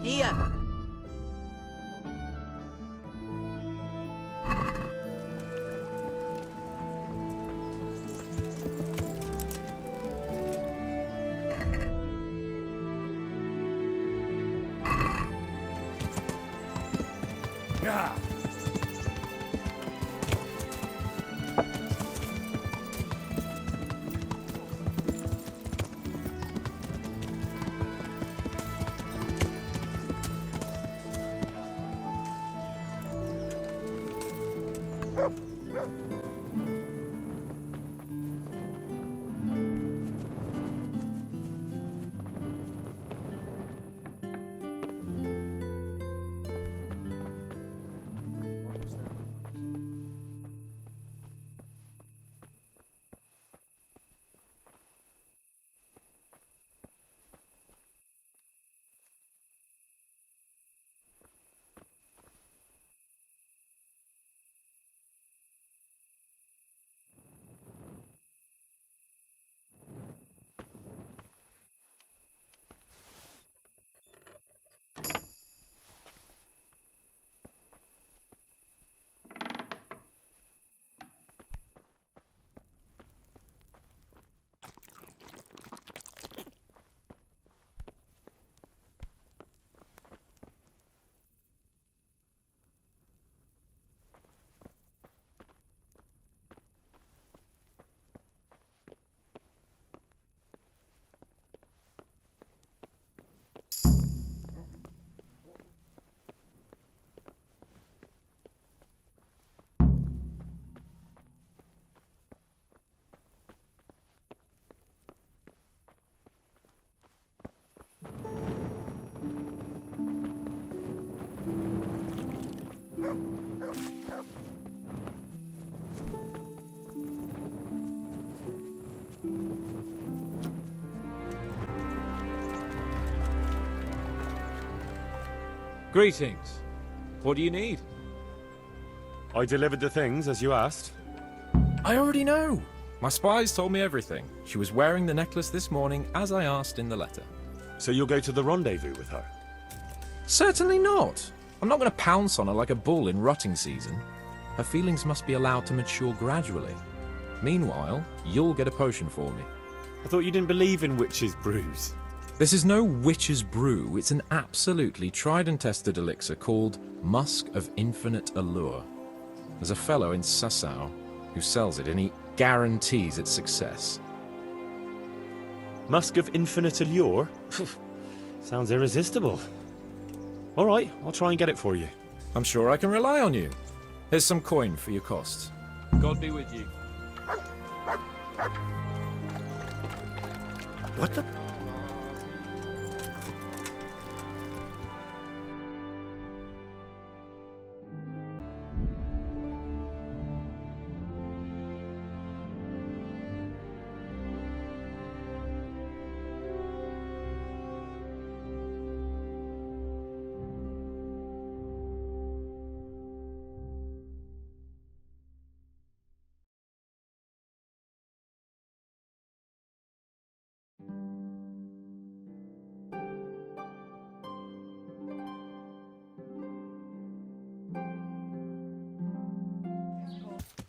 Here. Yeah. Greetings. What do you need? I delivered the things as you asked. I already know. My spies told me everything. She was wearing the necklace this morning, as I asked in the letter. So you'll go to the rendezvous with her? Certainly not. I'm not going to pounce on her like a bull in rutting season. Her feelings must be allowed to mature gradually. Meanwhile, you'll get a potion for me. I thought you didn't believe in witches' brews. This is no witch's brew. It's an absolutely tried and tested elixir called Musk of Infinite Allure. There's a fellow in Sasau who sells it, and he guarantees its success. Musk of Infinite Allure? Sounds irresistible. All right, I'll try and get it for you. I'm sure I can rely on you. Here's some coin for your costs. God be with you. What the...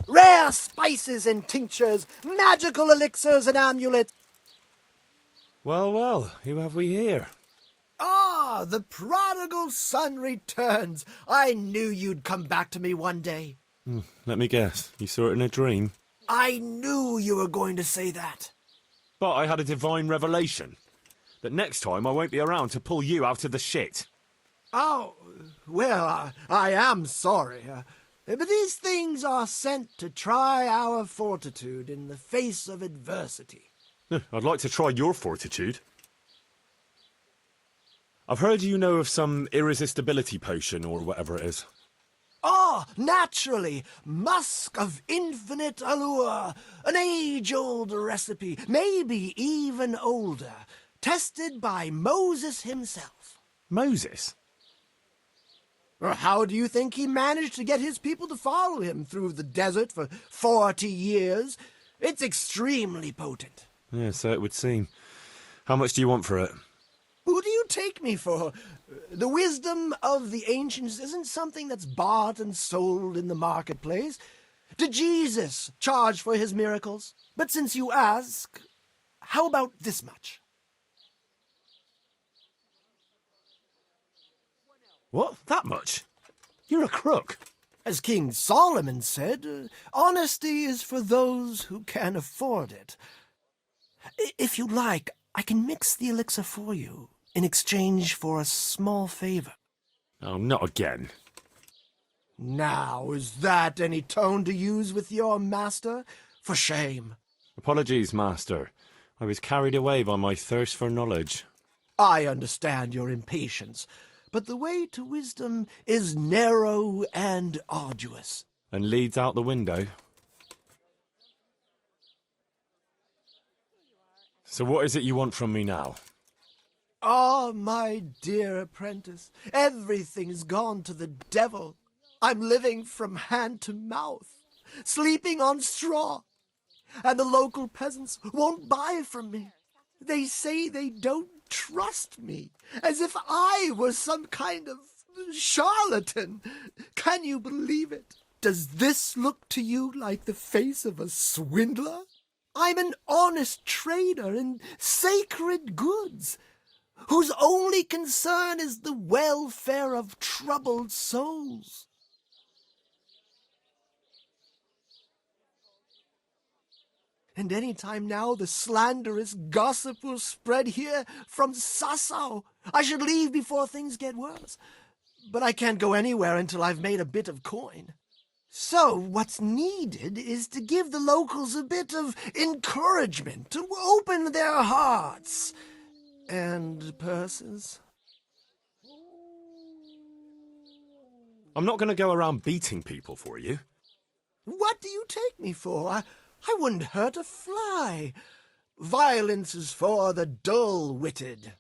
Rare spices and tinctures, magical elixirs and amulets. Well, well, who have we here? Ah, the prodigal son returns. I knew you'd come back to me one day. Let me guess, you saw it in a dream? I knew you were going to say that. But I had a divine revelation. That next time I won't be around to pull you out of the shit. Oh, well, I am sorry. But these things are sent to try our fortitude in the face of adversity. I'd like to try your fortitude. I've heard you know of some irresistibility potion or whatever it is. Ah, naturally, Musk of Infinite Allure, an age-old recipe, maybe even older, tested by Moses himself. Moses? How do you think he managed to get his people to follow him through the desert for 40 years? It's extremely potent. Yeah, so it would seem. How much do you want for it? Who do you take me for? The wisdom of the ancients isn't something that's bought and sold in the marketplace. Did Jesus charge for his miracles? But since you ask, how about this much? What? That much? You're a crook. As King Solomon said, honesty is for those who can afford it. If you like, I can mix the elixir for you in exchange for a small favor. Oh, not again. Now, is that any tone to use with your master? For shame. Apologies, master. I was carried away by my thirst for knowledge. I understand your impatience, but the way to wisdom is narrow and arduous. And leads out the window. So what is it you want from me now? Ah, my dear apprentice, everything's gone to the devil. I'm living from hand to mouth, sleeping on straw, and the local peasants won't buy from me. They say they don't trust me, as if I were some kind of charlatan. Can you believe it? Does this look to you like the face of a swindler? I'm an honest trader in sacred goods, whose only concern is the welfare of troubled souls. And any time now the slanderous gossip will spread here from Sasau. I should leave before things get worse. But I can't go anywhere until I've made a bit of coin. So what's needed is to give the locals a bit of encouragement, to open their hearts and purses. I'm not going to go around beating people for you. What do you take me for? I wouldn't hurt a fly. Violence is for the dull-witted.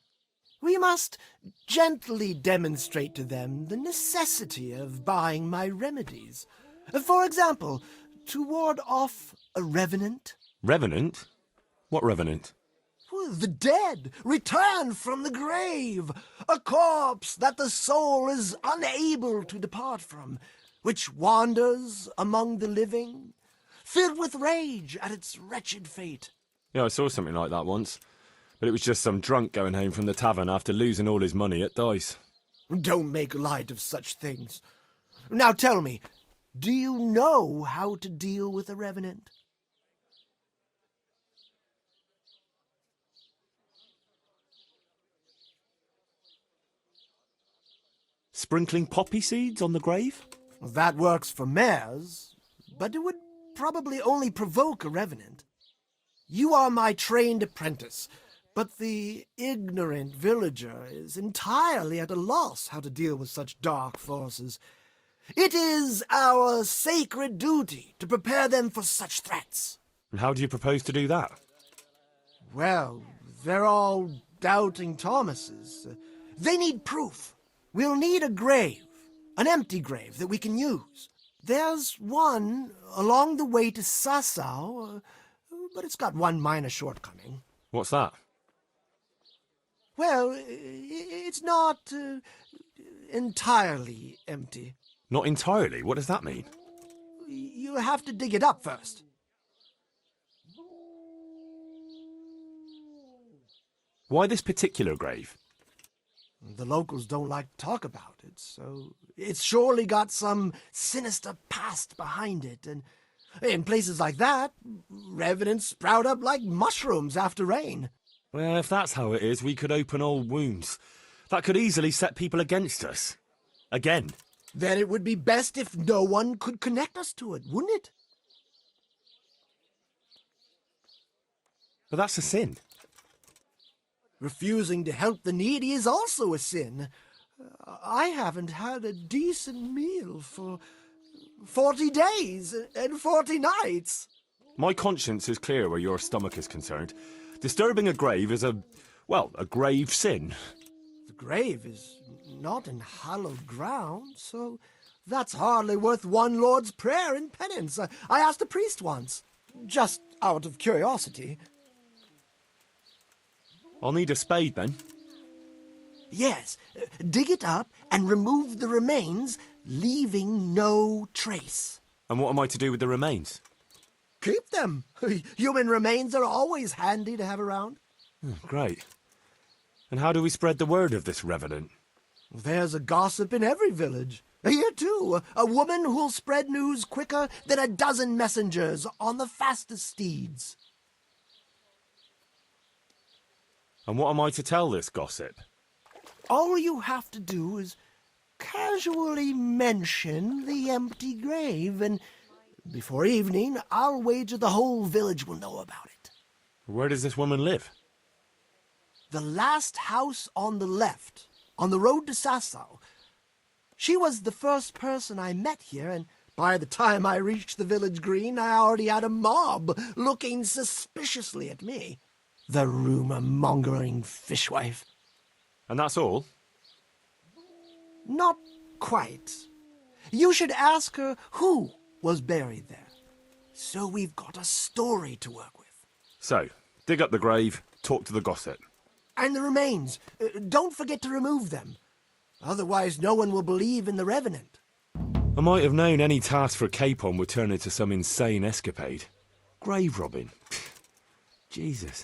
We must gently demonstrate to them the necessity of buying my remedies. For example, to ward off a revenant. Revenant? What revenant? The dead, returned from the grave, a corpse that the soul is unable to depart from, which wanders among the living, filled with rage at its wretched fate. Yeah, I saw something like that once, but it was just some drunk going home from the tavern after losing all his money at dice. Don't make light of such things. Now tell me, do you know how to deal with a revenant? Sprinkling poppy seeds on the grave? That works for mares, but it would probably only provoke a revenant. You are my trained apprentice, but the ignorant villager is entirely at a loss how to deal with such dark forces. It is our sacred duty to prepare them for such threats. And how do you propose to do that? Well, they're all doubting Thomases. They need proof. We'll need a grave, an empty grave that we can use. There's one along the way to Sasau, but it's got one minor shortcoming. What's that? Well, it's not entirely empty. Not entirely? What does that mean? You have to dig it up first. Why this particular grave? The locals don't like to talk about it, so it's surely got some sinister past behind it, and in places like that, revenants sprout up like mushrooms after rain. Well, if that's how it is, we could open old wounds. That could easily set people against us. Again. Then it would be best if no one could connect us to it, wouldn't it? But that's a sin. Refusing to help the needy is also a sin. I haven't had a decent meal for 40 days and 40 nights. My conscience is clear where your stomach is concerned. Disturbing a grave is a grave sin. The grave is not in hallowed ground, so that's hardly worth one Lord's Prayer in penance. I asked a priest once, just out of curiosity. I'll need a spade then. Yes, dig it up and remove the remains, leaving no trace. And what am I to do with the remains? Keep them. Human remains are always handy to have around. Great. And how do we spread the word of this revenant? There's a gossip in every village. Here, too, a woman who'll spread news quicker than a dozen messengers on the fastest steeds. And what am I to tell this gossip? All you have to do is casually mention the empty grave, and before evening, I'll wager the whole village will know about it. Where does this woman live? The last house on the left, on the road to Sasau. She was the first person I met here, and by the time I reached the village green, I already had a mob looking suspiciously at me. The rumor-mongering fishwife. And that's all? Not quite. You should ask her who was buried there. So we've got a story to work with. So, dig up the grave, talk to the gossip. And the remains. Don't forget to remove them. Otherwise, no one will believe in the revenant. I might have known any task for Capon would turn into some insane escapade. Grave robbing. Jesus.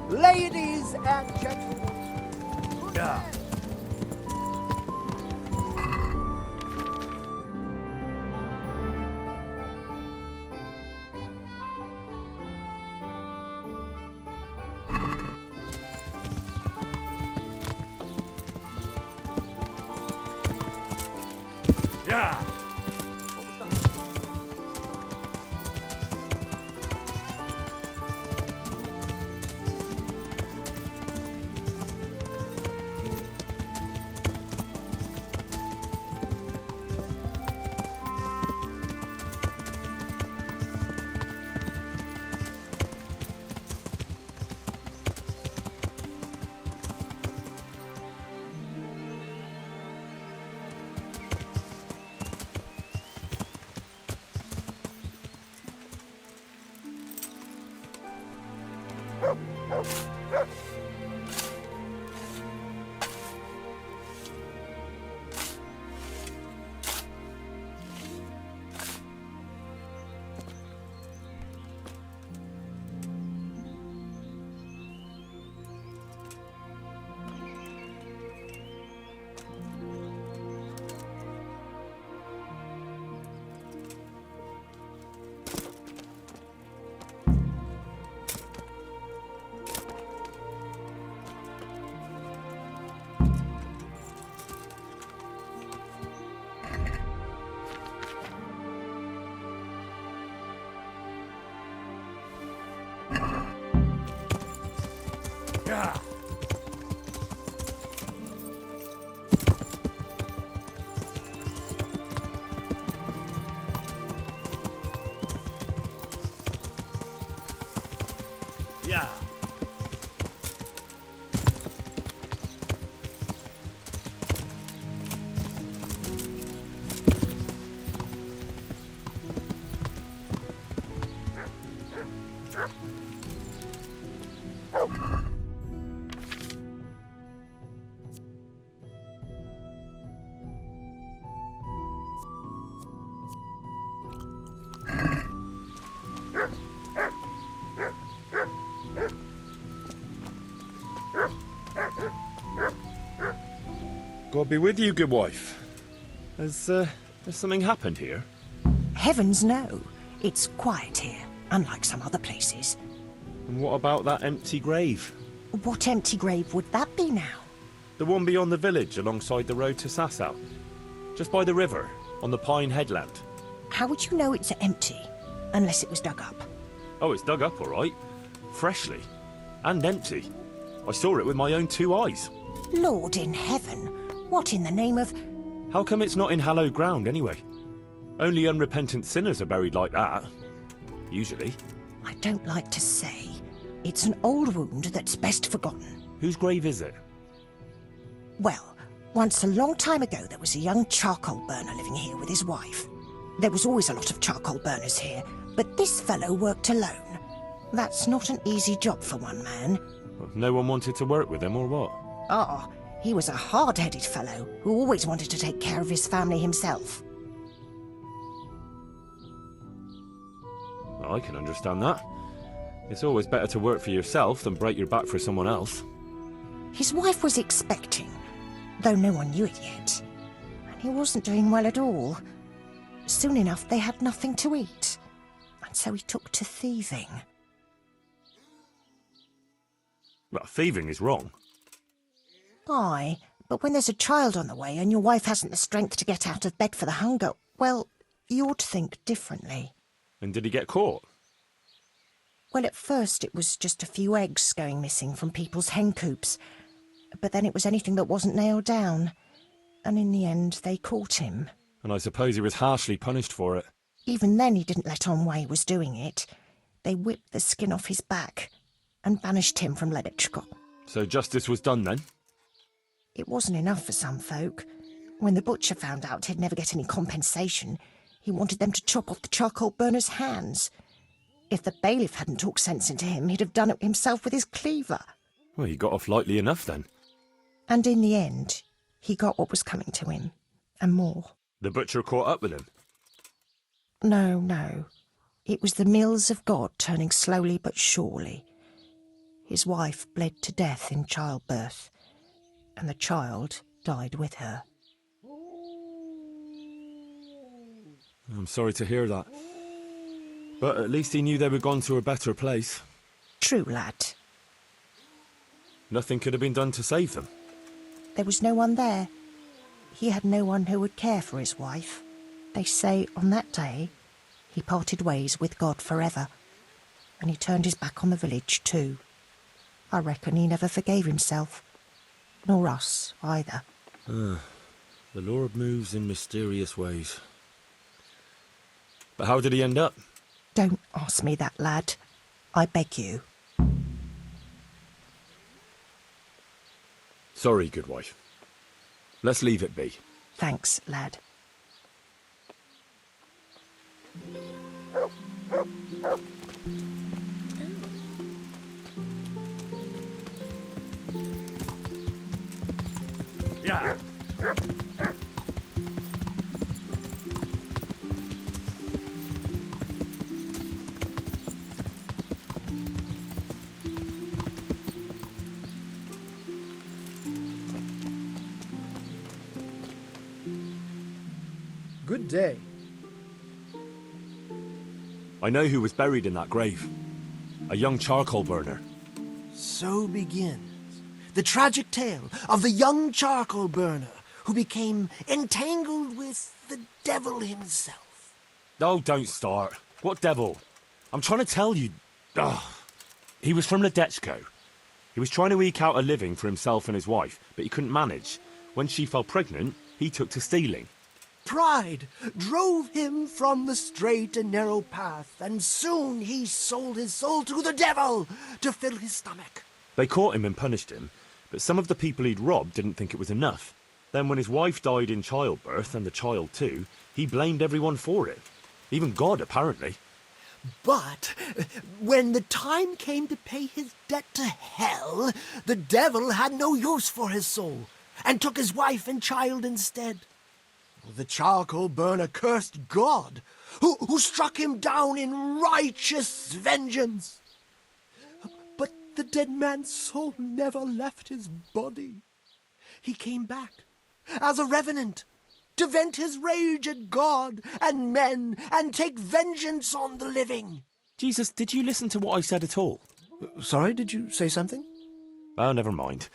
Ladies and gentlemen. Yeah. Yeah. Yeah. Yeah. God be with you, good wife. Has something happened here? Heavens no. It's quiet here, unlike some other places. And what about that empty grave? What empty grave would that be now? The one beyond the village, alongside the road to Sasau. Just by the river, on the Pine Headland. How would you know it's empty? Unless it was dug up. Oh, it's dug up, all right. Freshly. And empty. I saw it with my own two eyes. Lord in heaven, what in the name of... How come it's not in hallowed ground, anyway? Only unrepentant sinners are buried like that. Usually. I don't like to say. It's an old wound that's best forgotten. Whose grave is it? Well, once a long time ago there was a young charcoal burner living here with his wife. There was always a lot of charcoal burners here, but this fellow worked alone. That's not an easy job for one man. No one wanted to work with him, or what? Ah, he was a hard-headed fellow who always wanted to take care of his family himself. I can understand that. It's always better to work for yourself than break your back for someone else. His wife was expecting, though no one knew it yet. And he wasn't doing well at all. Soon enough they had nothing to eat. And so he took to thieving. Well, thieving is wrong. Aye, but when there's a child on the way and your wife hasn't the strength to get out of bed for the hunger, well, you ought to think differently. And did he get caught? Well, at first it was just a few eggs going missing from people's hen coops. But then it was anything that wasn't nailed down. And in the end, they caught him. And I suppose he was harshly punished for it. Even then he didn't let on why he was doing it. They whipped the skin off his back and banished him from Leditchko. So justice was done then? It wasn't enough for some folk. When the butcher found out he'd never get any compensation, he wanted them to chop off the charcoal burner's hands. If the bailiff hadn't talked sense into him, he'd have done it himself with his cleaver. Well, he got off lightly enough then. And in the end, he got what was coming to him, and more. The butcher caught up with him? No, no. It was the mills of God turning slowly but surely. His wife bled to death in childbirth, and the child died with her. I'm sorry to hear that. But at least he knew they were gone to a better place. True, lad. Nothing could have been done to save them. There was no one there. He had no one who would care for his wife. They say on that day he parted ways with God forever, and he turned his back on the village too. I reckon he never forgave himself, nor us either. The Lord moves in mysterious ways. But how did he end up? Don't ask me that, lad. I beg you. Sorry, good wife. Let's leave it be. Thanks, lad. Yeah. Good day. I know who was buried in that grave. A young charcoal burner. So begins the tragic tale of the young charcoal burner who became entangled with the devil himself. Oh, don't start. What devil? I'm trying to tell you. Ugh. He was from Ledetchko. He was trying to eke out a living for himself and his wife, but he couldn't manage. When she fell pregnant, he took to stealing. Pride drove him from the straight and narrow path, and soon he sold his soul to the devil to fill his stomach. They caught him and punished him, but some of the people he'd robbed didn't think it was enough. Then when his wife died in childbirth, and the child too, he blamed everyone for it. Even God, apparently. But when the time came to pay his debt to hell, the devil had no use for his soul, and took his wife and child instead. The charcoal burner cursed God, who struck him down in righteous vengeance. But the dead man's soul never left his body. He came back as a revenant to vent his rage at God and men and take vengeance on the living. Jesus, did you listen to what I said at all? Sorry, did you say something? Oh, never mind.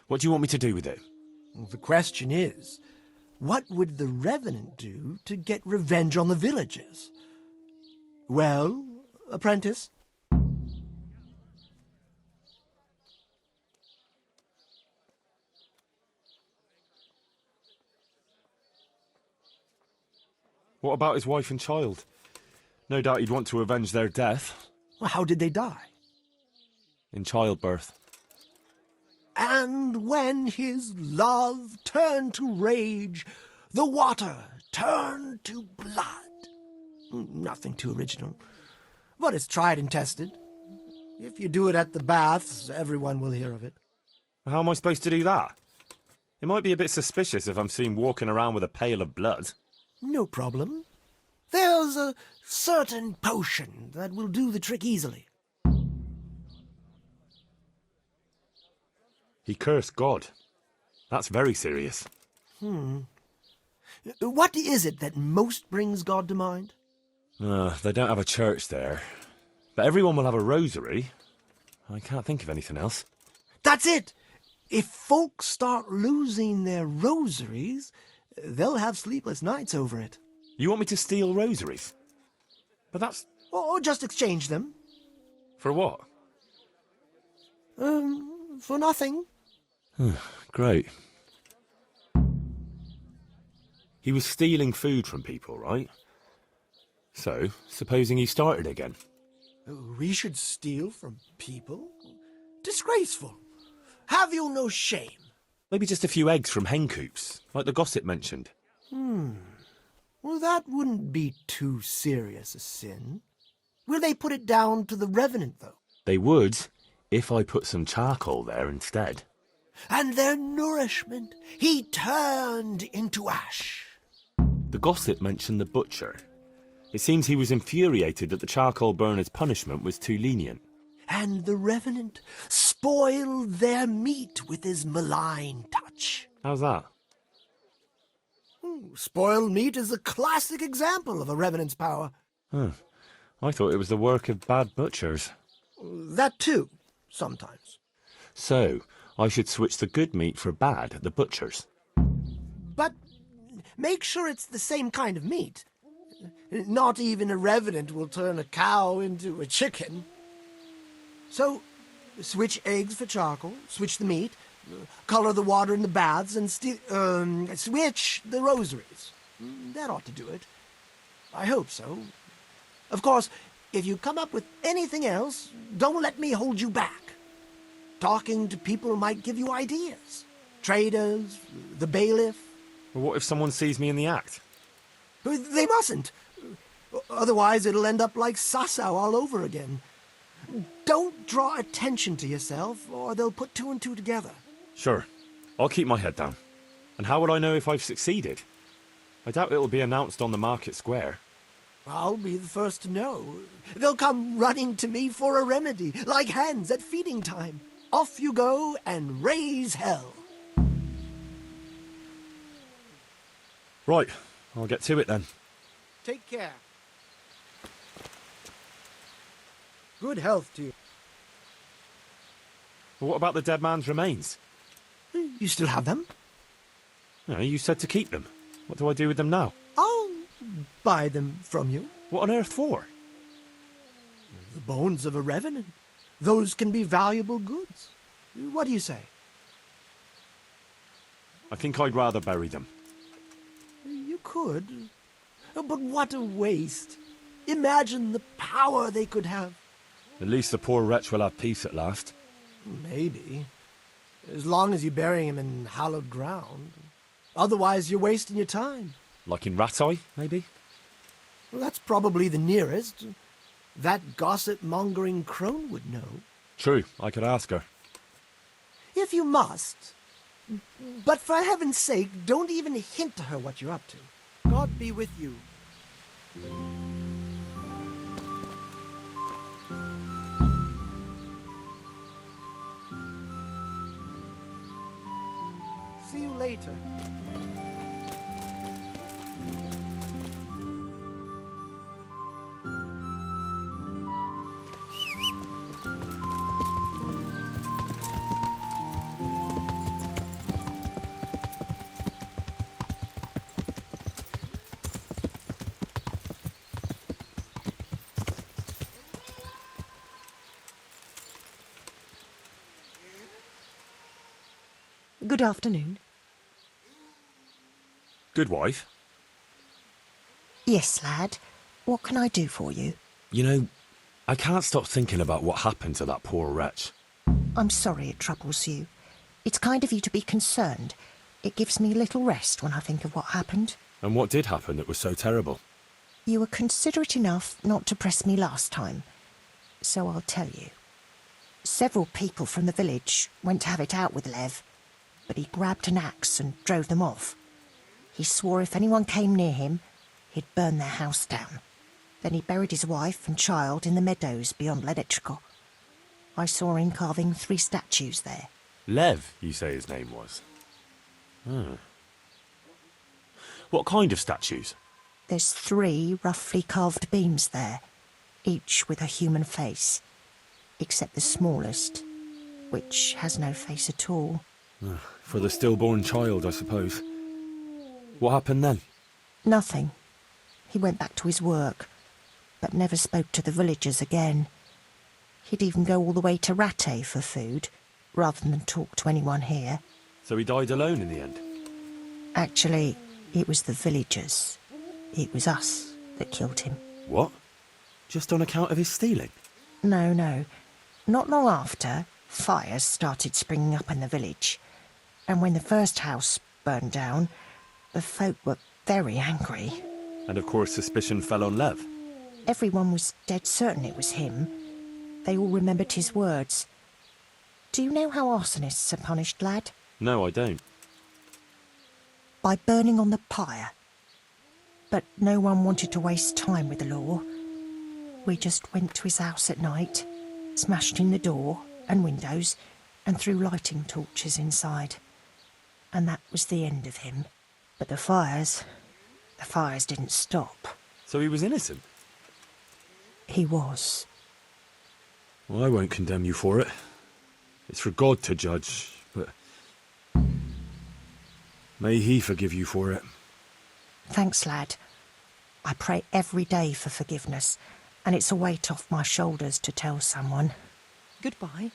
What do you want me to do with it? The question is, what would the revenant do to get revenge on the villagers? Well, apprentice? What about his wife and child? No doubt he'd want to avenge their death. Well, how did they die? In childbirth. And when his love turned to rage, the water turned to blood. Nothing too original, but it's tried and tested. If you do it at the baths, everyone will hear of it. How am I supposed to do that? It might be a bit suspicious if I'm seen walking around with a pail of blood. No problem. There's a certain potion that will do the trick easily. He cursed God. That's very serious. What is it that most brings God to mind? They don't have a church there. But everyone will have a rosary. I can't think of anything else. That's it! If folks start losing their rosaries, they'll have sleepless nights over it. You want me to steal rosaries? But that's... Or just exchange them. For what? For nothing. Great. He was stealing food from people, right? So, supposing he started again. We should steal from people? Disgraceful. Have you no shame? Maybe just a few eggs from hen coops, like the gossip mentioned. Well, that wouldn't be too serious a sin. Will they put it down to the revenant, though? They would, if I put some charcoal there instead. And their nourishment he turned into ash. The gossip mentioned the butcher. It seems he was infuriated that the charcoal burner's punishment was too lenient. And the revenant spoiled their meat with his malign touch. How's that? Spoiled meat is a classic example of a revenant's power. I thought it was the work of bad butchers. That too, sometimes. So, I should switch the good meat for bad at the butcher's. But make sure it's the same kind of meat. Not even a revenant will turn a cow into a chicken. So, switch eggs for charcoal, switch the meat, color the water in the baths, and switch the rosaries. That ought to do it. I hope so. Of course, if you come up with anything else, don't let me hold you back. Talking to people might give you ideas. Traders, the bailiff. Well, what if someone sees me in the act? They mustn't. Otherwise, it'll end up like Sasau all over again. Don't draw attention to yourself, or they'll put two and two together. Sure. I'll keep my head down. And how would I know if I've succeeded? I doubt it'll be announced on the market square. I'll be the first to know. They'll come running to me for a remedy, like hens at feeding time. Off you go and raise hell. Right, I'll get to it then. Take care. Good health to you. But what about the dead man's remains? You still have them? No, you said to keep them. What do I do with them now? I'll buy them from you. What on earth for? The bones of a revenant. Those can be valuable goods. What do you say? I think I'd rather bury them. You could. But what a waste. Imagine the power they could have. At least the poor wretch will have peace at last. Maybe. As long as you bury him in hallowed ground. Otherwise, you're wasting your time. Like in Ratai, maybe? Well, that's probably the nearest. That gossip-mongering crone would know. True, I could ask her. If you must. But for heaven's sake, don't even hint to her what you're up to. God be with you. See you later. Good afternoon. Good wife. Yes, lad. What can I do for you? You know, I can't stop thinking about what happened to that poor wretch. I'm sorry it troubles you. It's kind of you to be concerned. It gives me a little rest when I think of what happened. And what did happen that was so terrible? You were considerate enough not to press me last time, so I'll tell you. Several people from the village went to have it out with Lev, but he grabbed an axe and drove them off. He swore if anyone came near him, he'd burn their house down. Then he buried his wife and child in the meadows beyond Ledetchko. I saw him carving 3 statues there. Lev, you say his name was? What kind of statues? There's 3 roughly carved beams there, each with a human face, except the smallest, which has no face at all. For the stillborn child, I suppose. What happened then? Nothing. He went back to his work, but never spoke to the villagers again. He'd even go all the way to Ratte for food, rather than talk to anyone here. So he died alone in the end? Actually, it was the villagers. It was us that killed him. What? Just on account of his stealing? No. Not long after, fires started springing up in the village. And when the first house burned down, the folk were very angry. And of course suspicion fell on Lev. Everyone was dead certain it was him. They all remembered his words. Do you know how arsonists are punished, lad? No, I don't. By burning on the pyre. But no one wanted to waste time with the law. We just went to his house at night, smashed in the door and windows, and threw lighting torches inside. And that was the end of him. But the fires didn't stop. So he was innocent? He was. Well, I won't condemn you for it. It's for God to judge, but may he forgive you for it. Thanks, lad. I pray every day for forgiveness, and it's a weight off my shoulders to tell someone. Goodbye.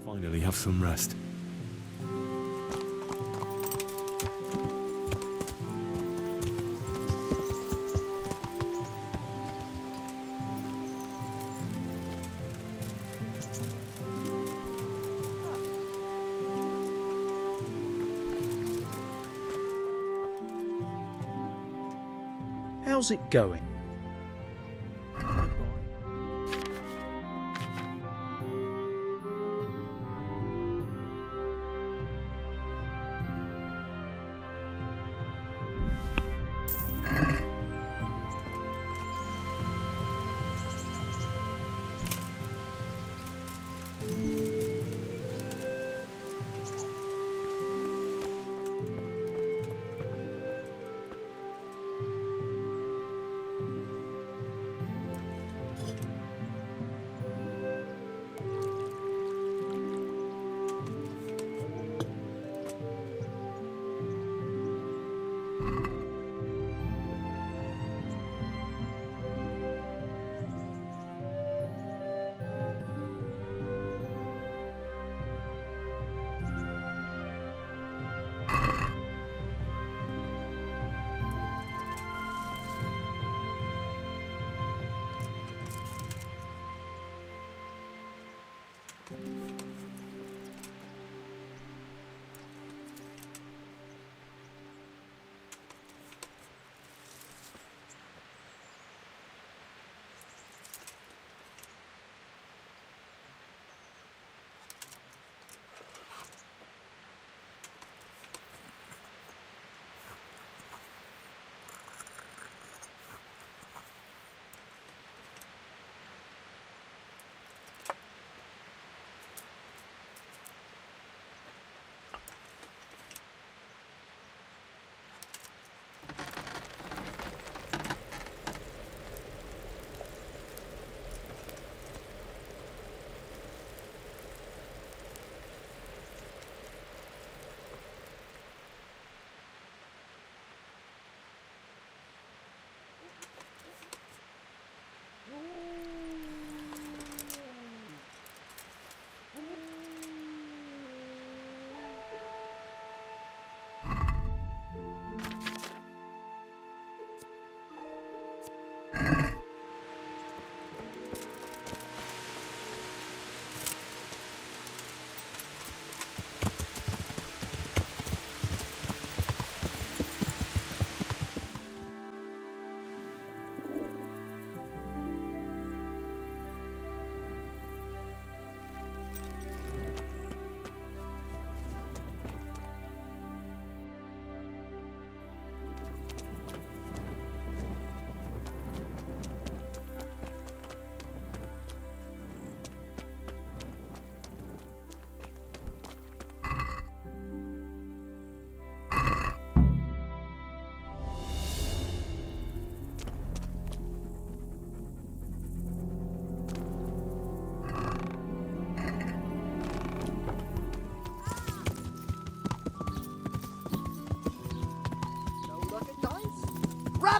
Finally have some rest. How's it going?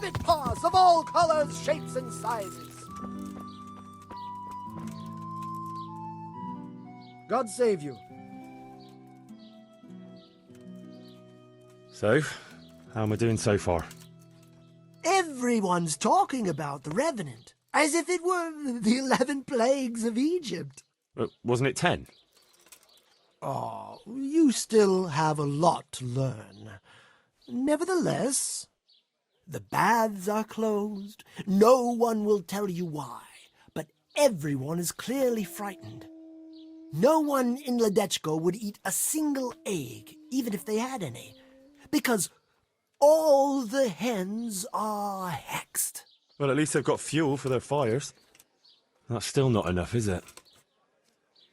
rabbit paws of all colors, shapes, and sizes. God save you. So, how am I doing so far? Everyone's talking about the Revenant, as if it were the 11 plagues of Egypt. Wasn't it 10? Oh, you still have a lot to learn. Nevertheless, the baths are closed. No one will tell you why, but everyone is clearly frightened. No one in Ledechko would eat a single egg, even if they had any, because all the hens are hexed. Well, at least they've got fuel for their fires. That's still not enough, is it?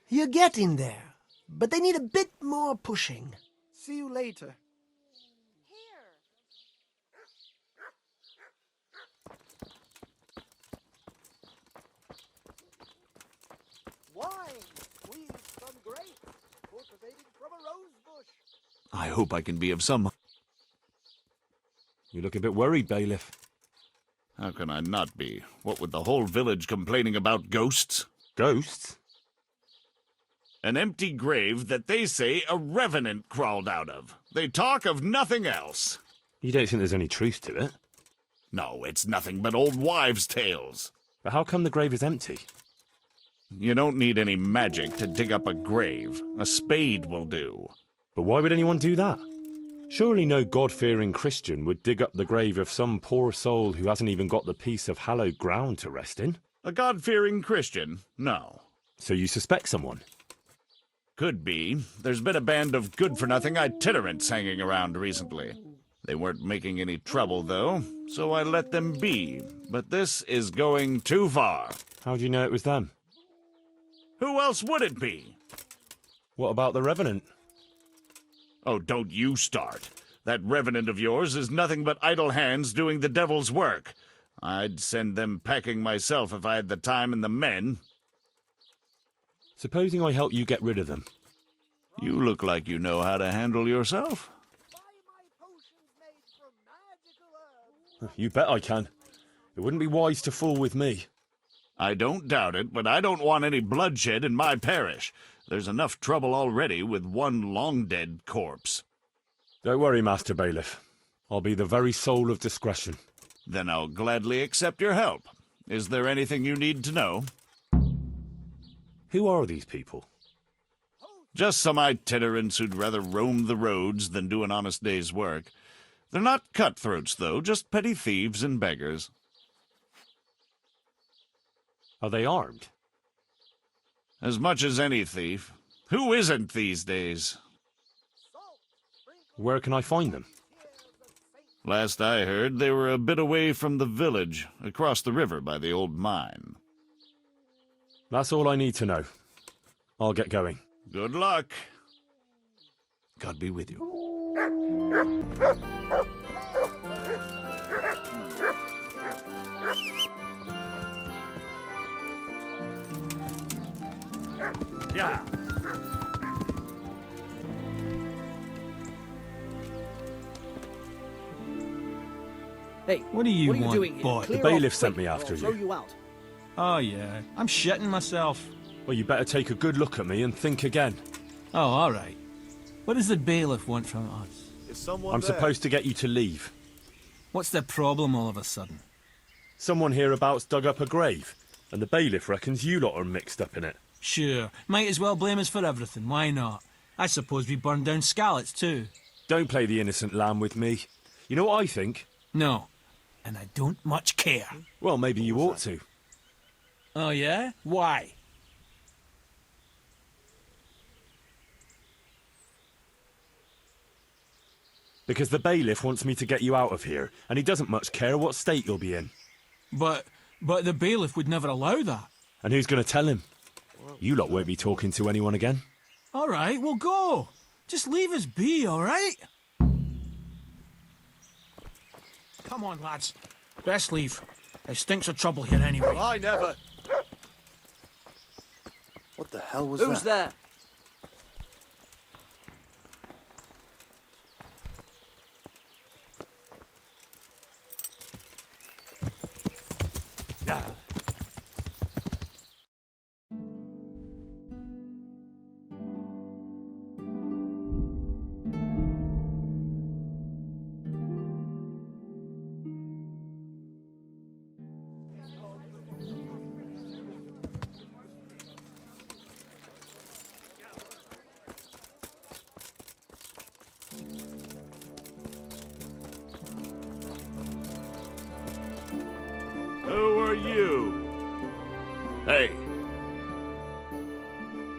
You're getting there, but they need a bit more pushing. See you later. Wine squeezed from grapes, cultivated from a rose bush. I hope I can be of some... You look a bit worried, bailiff. How can I not be? What with the whole village complaining about ghosts? Ghosts? An empty grave that they say a revenant crawled out of. They talk of nothing else. You don't think there's any truth to it? No, it's nothing but old wives' tales. But how come the grave is empty? You don't need any magic to dig up a grave. A spade will do. But why would anyone do that? Surely no God-fearing Christian would dig up the grave of some poor soul who hasn't even got the piece of hallowed ground to rest in. A God-fearing Christian? No. So you suspect someone? Could be. There's been a band of good-for-nothing itinerants hanging around recently. They weren't making any trouble, though, so I let them be. But this is going too far. How do you know it was them? Who else would it be? What about the Revenant? Oh, don't you start. That revenant of yours is nothing but idle hands doing the devil's work. I'd send them packing myself if I had the time and the men. Supposing I help you get rid of them. You look like you know how to handle yourself. You bet I can. It wouldn't be wise to fool with me. I don't doubt it, but I don't want any bloodshed in my parish. There's enough trouble already with one long-dead corpse. Don't worry, Master Bailiff. I'll be the very soul of discretion. Then I'll gladly accept your help. Is there anything you need to know? Who are these people? Just some itinerants who'd rather roam the roads than do an honest day's work. They're not cutthroats, though, just petty thieves and beggars. Are they armed? As much as any thief. Who isn't these days? Where can I find them? Last I heard, they were a bit away from the village, across the river by the old mine. That's all I need to know. I'll get going. Good luck. God be with you. Yeah. Hey, What do you what are want, you doing here? boy? Clear The bailiff off sent quick, me or after I'll throw you. you out. Oh, yeah. I'm shitting myself. Well, you better take a good look at me and think again. Oh, all right. What does the bailiff want from us? Is someone I'm there? supposed to get you to leave. What's the problem all of a sudden? Someone hereabouts dug up a grave, and the bailiff reckons you lot are mixed up in it. Sure. Might as well blame us for everything. Why not? I suppose we burned down Scallots, too. Don't play the innocent lamb with me. You know what I think? No. And I don't much care. Well, maybe you ought to. Oh, yeah? Why? Because the bailiff wants me to get you out of here, and he doesn't much care what state you'll be in. But the bailiff would never allow that. And who's going to tell him? You lot won't be talking to anyone again. All right, we'll go. Just leave us be, all right? Come on, lads. Best leave. There stinks of trouble here anyway. I never. What the hell was Who's there? Who are you? Hey,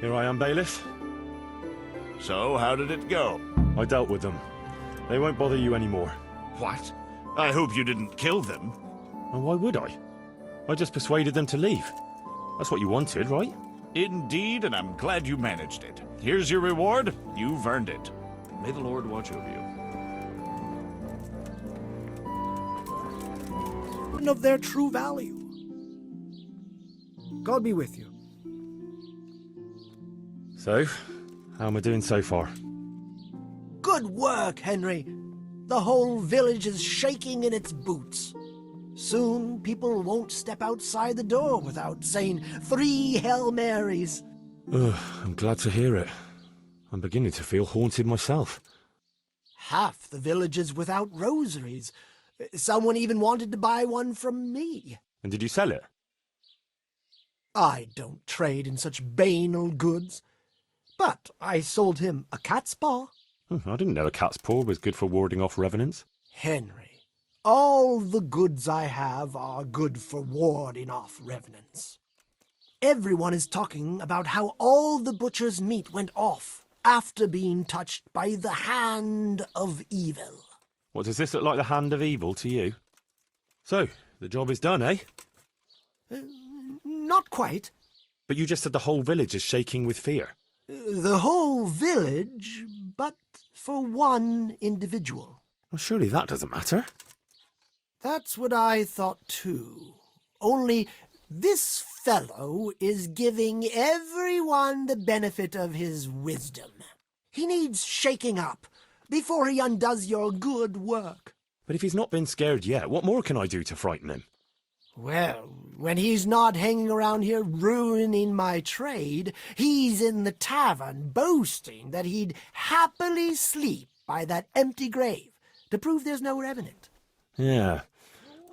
Here I am, bailiff. so how did it go? I dealt with them. They won't bother you anymore. What? I hope you didn't kill them. And why would I? I just persuaded them to leave. That's what you wanted, right? Indeed, and I'm glad you managed it. Here's your reward. You've earned it. May the Lord watch over you. And of their true value. God be with you. So, how am I doing so far? Good work, Henry. The whole village is shaking in its boots. Soon people won't step outside the door without saying 3 Hail Marys. Ugh, I'm glad to hear it. I'm beginning to feel haunted myself. Half the village is without rosaries. Someone even wanted to buy one from me. And did you sell it? I don't trade in such banal goods. But I sold him a cat's paw. I didn't know a cat's paw was good for warding off revenants. Henry, all the goods I have are good for warding off revenants. Everyone is talking about how all the butcher's meat went off after being touched by the hand of evil. What, does this look like the hand of evil to you? So, the job is done, eh? Not quite. But you just said the whole village is shaking with fear. The whole village, but for one individual. Well, surely that doesn't matter. That's what I thought too. Only this fellow is giving everyone the benefit of his wisdom. He needs shaking up before he undoes your good work. But if he's not been scared yet, what more can I do to frighten him? Well, when he's not hanging around here ruining my trade, he's in the tavern boasting that he'd happily sleep by that empty grave to prove there's no revenant. Yeah,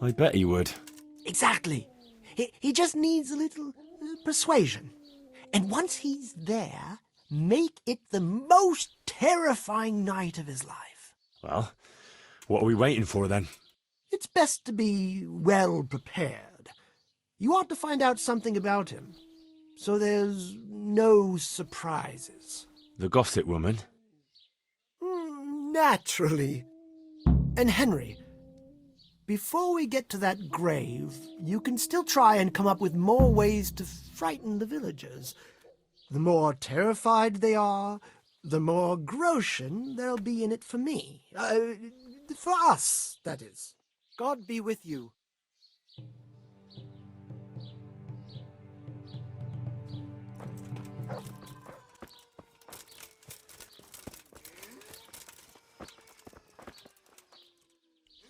I bet he would. Exactly. He just needs a little persuasion. And once he's there, make it the most terrifying night of his life. Well, what are we waiting for then? It's best to be well prepared. You ought to find out something about him, so there's no surprises. The gossip woman? Naturally. And Henry, before we get to that grave, you can still try and come up with more ways to frighten the villagers. The more terrified they are, the more groschen there'll be in it for me. For us, that is. God be with you.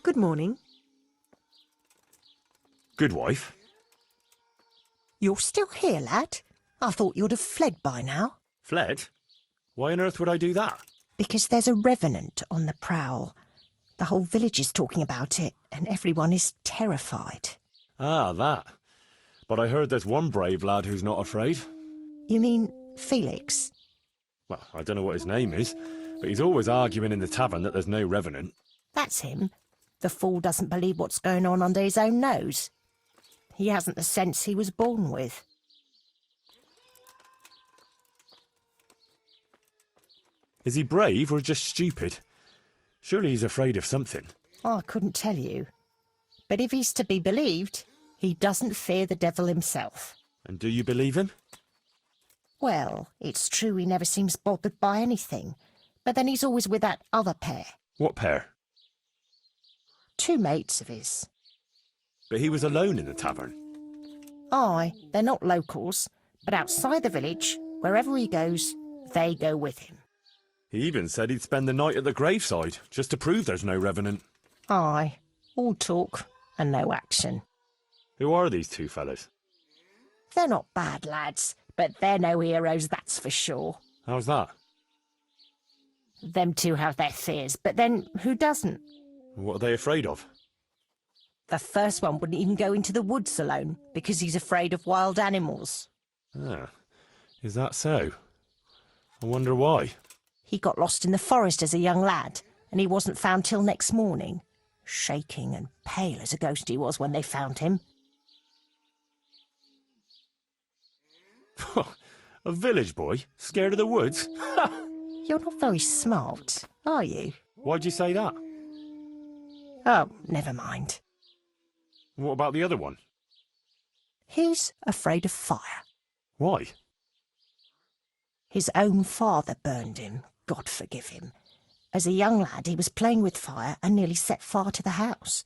Good morning. Good wife. You're still here, lad? I thought you'd have fled by now. Fled? Why on earth would I do that? Because there's a revenant on the prowl. The whole village is talking about it, and everyone is terrified. Ah, that. But I heard there's one brave lad who's not afraid. You mean Felix? Well, I don't know what his name is, but he's always arguing in the tavern that there's no revenant. That's him. The fool doesn't believe what's going on under his own nose. He hasn't the sense he was born with. Is he brave or just stupid? Surely he's afraid of something. I couldn't tell you. But if he's to be believed, he doesn't fear the devil himself. And do you believe him? Well, it's true he never seems bothered by anything. But then he's always with that other pair. What pair? 2 mates of his. But he was alone in the tavern. Aye, they're not locals, but outside the village, wherever he goes, they go with him. He even said he'd spend the night at the graveside, just to prove there's no revenant. Aye, all talk and no action. Who are these two fellas? They're not bad lads, but they're no heroes, that's for sure. How's that? Them two have their fears, but then who doesn't? What are they afraid of? The first one wouldn't even go into the woods alone, because he's afraid of wild animals. Ah, is that so? I wonder why. He got lost in the forest as a young lad, and he wasn't found till next morning. Shaking and pale as a ghost he was when they found him. A village boy? Scared of the woods? You're not very smart, are you? Why'd you say that? Oh, never mind. What about the other one? He's afraid of fire. Why? His own father burned him, God forgive him. As a young lad, he was playing with fire and nearly set fire to the house.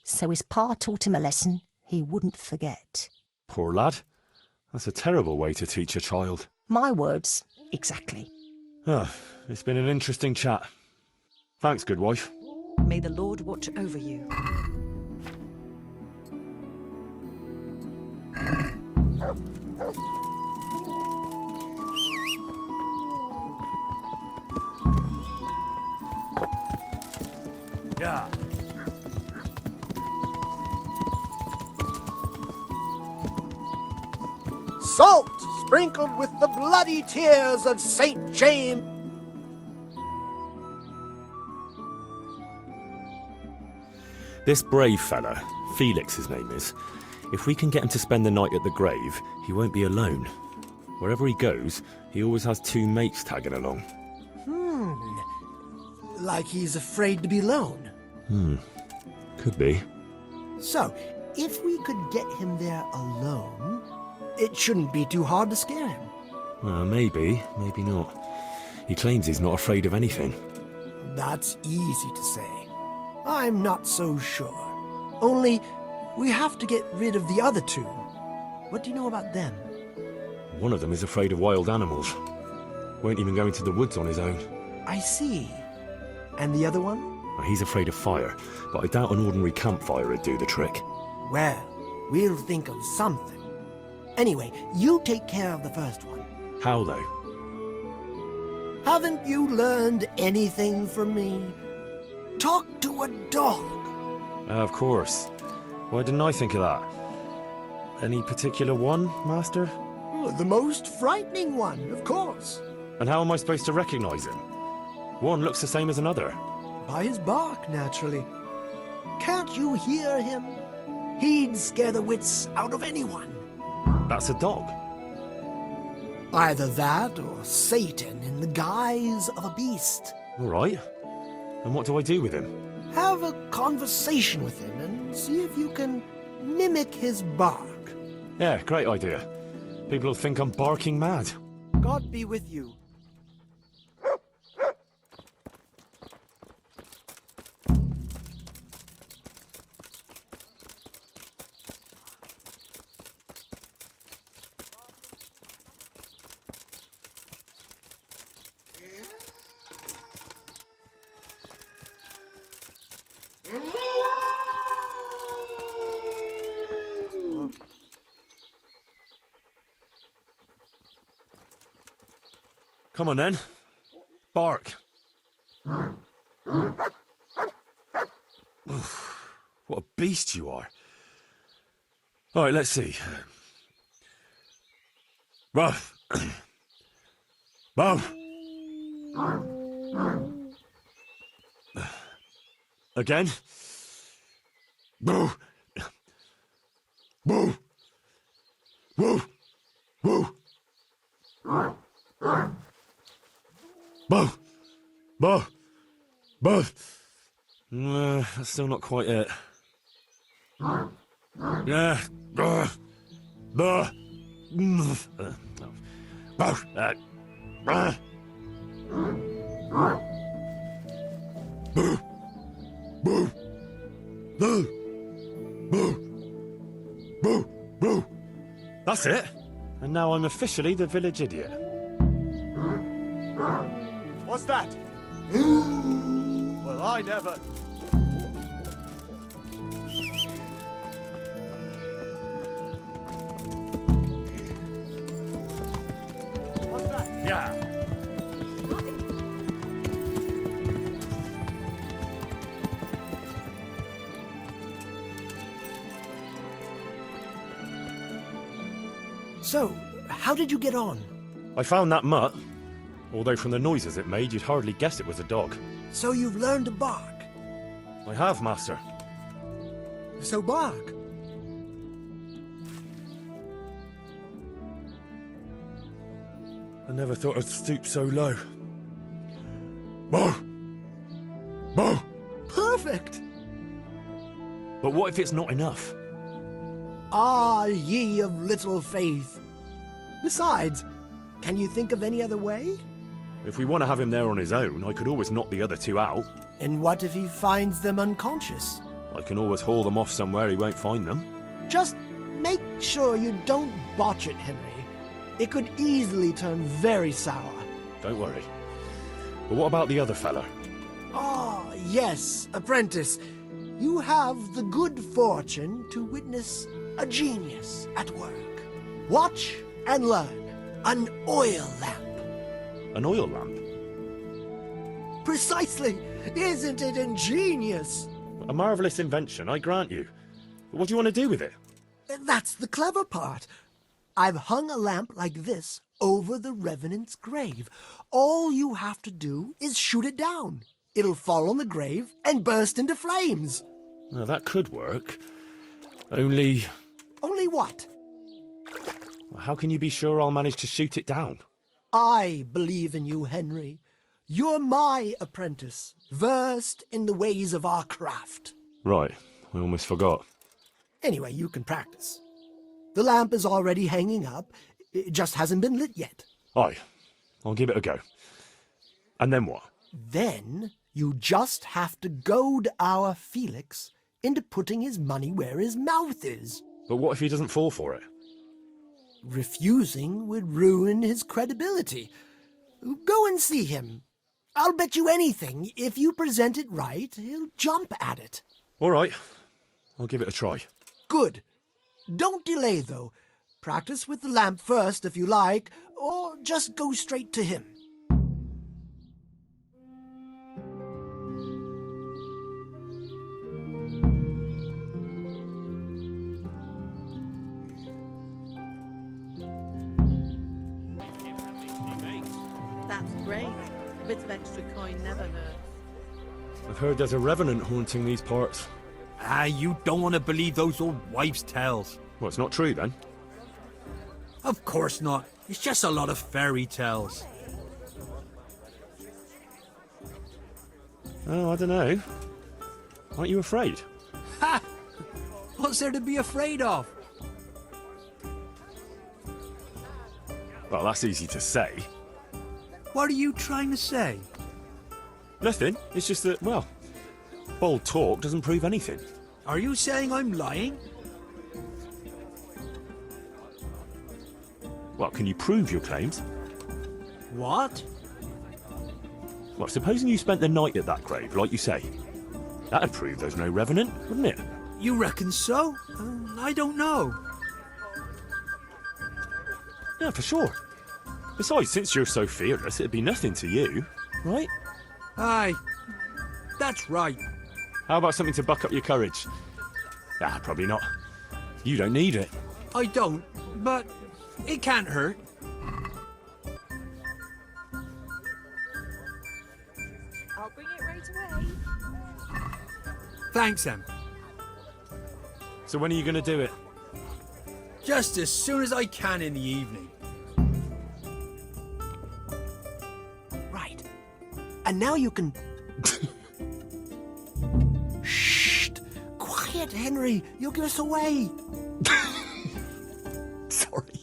So his pa taught him a lesson he wouldn't forget. Poor lad. That's a terrible way to teach a child. My words, exactly. Ah, it's been an interesting chat. Thanks, good wife. May the Lord watch over you. Yeah. Salt sprinkled with the bloody tears of St. James. This brave fella, Felix his name is, if we can get him to spend the night at the grave, he won't be alone. Wherever he goes, he always has two mates tagging along. Like he's afraid to be alone. Could be. So, if we could get him there alone, it shouldn't be too hard to scare him. Maybe, maybe not. He claims he's not afraid of anything. That's easy to say. I'm not so sure. Only, we have to get rid of the other two. What do you know about them? One of them is afraid of wild animals. Won't even go into the woods on his own. I see. And the other one? He's afraid of fire, but I doubt an ordinary campfire would do the trick. Well, we'll think of something. Anyway, you take care of the first one. How, though? Haven't you learned anything from me? Talk to a dog. Of course. Why didn't I think of that? Any particular one, Master? The most frightening one, of course. And how am I supposed to recognize him? One looks the same as another. By his bark, naturally. Can't you hear him? He'd scare the wits out of anyone. That's a dog. Either that or Satan in the guise of a beast. All right. And what do I do with him? Have a conversation with him and see if you can mimic his bark. Yeah, great idea. People will think I'm barking mad. God be with you. Come on then. Bark. What a beast you are. All right, let's see. Ruff. Ruff. Again. Boo. Boo. Boo. Boo. Boo! Boo! Boo! That's still not quite it. Yeah. Boo! Boo! Boo! Boo! Boo! Boo! Boo! Boo! Boo! That's it. And now I'm officially the village idiot. What's that? Well, I never... So, how did you get on? I found that mutt. Although from the noises it made, you'd hardly guess it was a dog. So you've learned to bark. I have, master. So bark. I never thought I'd stoop so low. Bow! Bow! Perfect. But what if it's not enough? Ah, ye of little faith. Besides, can you think of any other way? If we want to have him there on his own, I could always knock the other two out. And what if he finds them unconscious? I can always haul them off somewhere he won't find them. Just make sure you don't botch it, Henry. It could easily turn very sour. Don't worry. But what about the other fella? Ah, yes, apprentice. You have the good fortune to witness a genius at work. Watch and learn. An oil lamp. An oil lamp? Precisely. Isn't it ingenious? A marvellous invention, I grant you. But what do you want to do with it? That's the clever part. I've hung a lamp like this over the Revenant's grave. All you have to do is shoot it down. It'll fall on the grave and burst into flames. Now, that could work. Only... Only what? How can you be sure I'll manage to shoot it down? I believe in you, Henry. You're my apprentice, versed in the ways of our craft. Right, I almost forgot. Anyway, you can practice. The lamp is already hanging up. It just hasn't been lit yet. Aye, I'll give it a go. And then what? Then you just have to goad our Felix into putting his money where his mouth is. But what if he doesn't fall for it? Refusing would ruin his credibility. Go and see him. I'll bet you anything, if you present it right, he'll jump at it. All right, I'll give it a try. Good. Don't delay, though. Practice with the lamp first, if you like, or just go straight to him. That's great. A bit of extra coin never hurts. I've heard there's a revenant haunting these parts. Ah, you don't want to believe those old wives' tales. Well, it's not true, then. Of course not. It's just a lot of fairy tales. Oh, I don't know. Aren't you afraid? Ha! What's there to be afraid of? Well, that's easy to say. What are you trying to say? Nothing. It's just that, well, bold talk doesn't prove anything. Are you saying I'm lying? Well, can you prove your claims? What? Well, supposing you spent the night at that grave, like you say. That'd prove there's no revenant, wouldn't it? You reckon so? I don't know. Yeah, for sure. Besides, since you're so fearless, it'd be nothing to you, right? Aye, that's right. How about something to buck up your courage? Ah, probably not. You don't need it. I don't, but it can't hurt. I'll bring it right away. Thanks, Em. So when are you going to do it? Just as soon as I can in the evening. Right. And now you can... Shh! Quiet, Henry. You'll give us away. Sorry.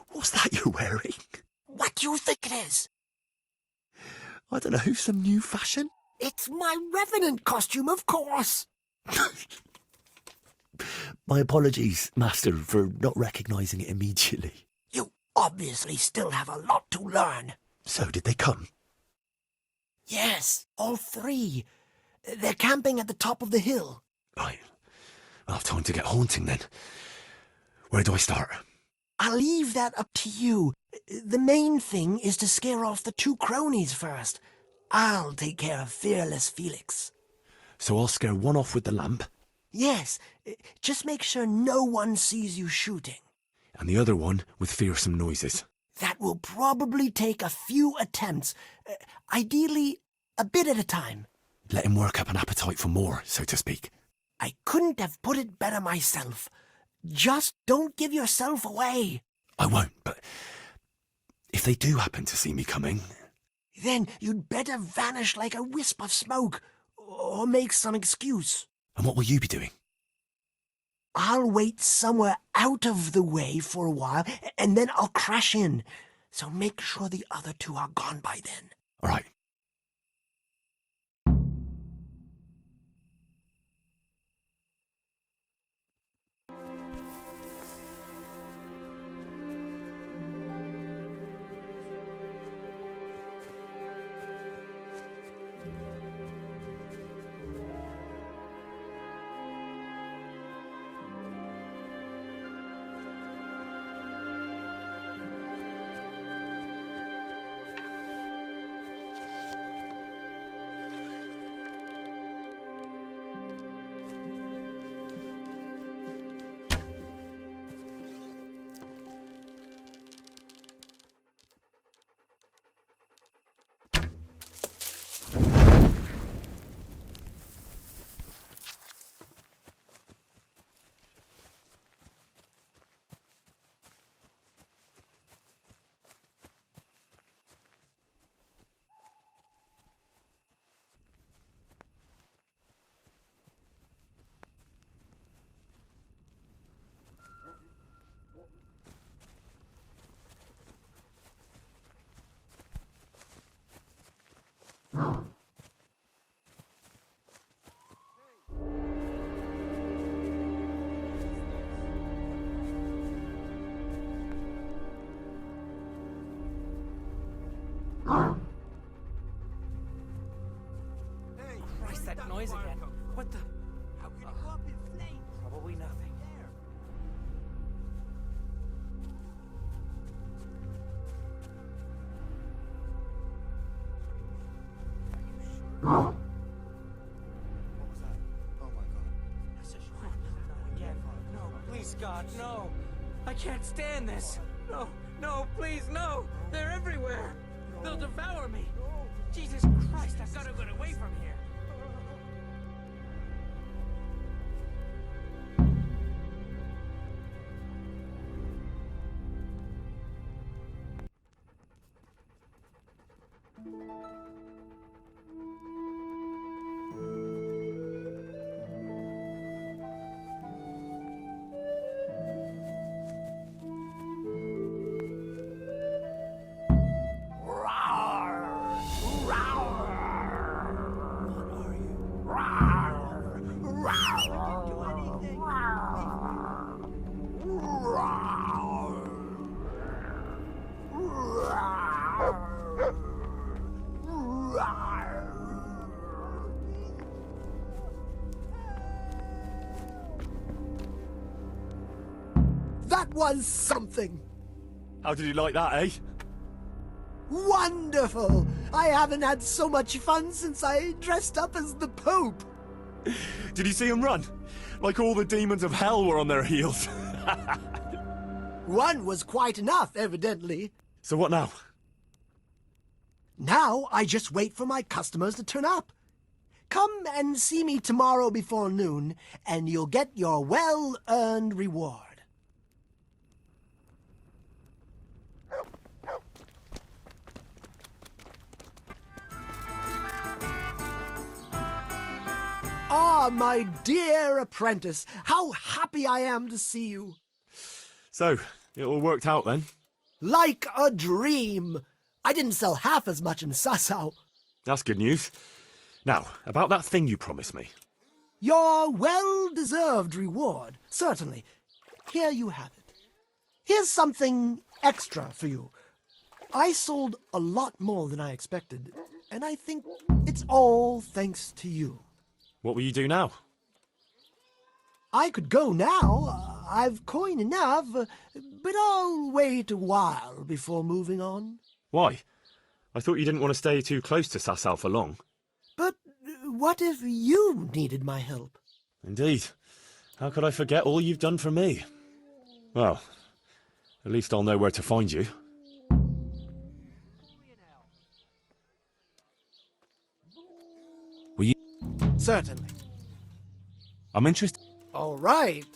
What's that you're wearing? What do you think it is? I don't know, some new fashion? It's my Revenant costume, of course. My apologies, Master, for not recognising it immediately. You obviously still have a lot to learn. So, did they come? Yes, all three. They're camping at the top of the hill. Right. I'll have time to get haunting then. Where do I start? I'll leave that up to you. The main thing is to scare off the two cronies first. I'll take care of fearless Felix. So I'll scare one off with the lamp, Yes, just make sure no one sees you shooting. and the other one with fearsome noises. That will probably take a few attempts, ideally a bit at a time. Let him work up an appetite for more, so to speak. I couldn't have put it better myself. Just don't give yourself away. I won't, but if they do happen to see me coming... Then you'd better vanish like a wisp of smoke, or make some excuse. And what will you be doing? I'll wait somewhere out of the way for a while, and then I'll crash in. So make sure the other two are gone by then. All right. Christ, that noise again. What the? How can it go up in flames? Probably nothing. What was that? Oh my god. That's a shot. No, again. No, please, God, no. I can't stand this. No, no, please, no. They're everywhere. They'll devour me. Jesus Christ, I've got to get away from here. That was something. How did you like that, eh? Wonderful! I haven't had so much fun since I dressed up as the Pope. Did you see him run? Like all the demons of hell were on their heels. One was quite enough, evidently. So what now? Now I just wait for my customers to turn up. Come and see me tomorrow before noon, and you'll get your well-earned reward. Ah, my dear apprentice, how happy I am to see you. So, it all worked out then? Like a dream. I didn't sell half as much in Sasau. That's good news. Now, about that thing you promised me. Your well-deserved reward, certainly. Here you have it. Here's something extra for you. I sold a lot more than I expected, and I think it's all thanks to you. What will you do now? I could go now. I've coin enough, but I'll wait a while before moving on. Why? I thought you didn't want to stay too close to Sasau for long. But what if you needed my help? Indeed. How could I forget all you've done for me? Well, at least I'll know where to find you. Will you? Certainly. I'm interested. All right,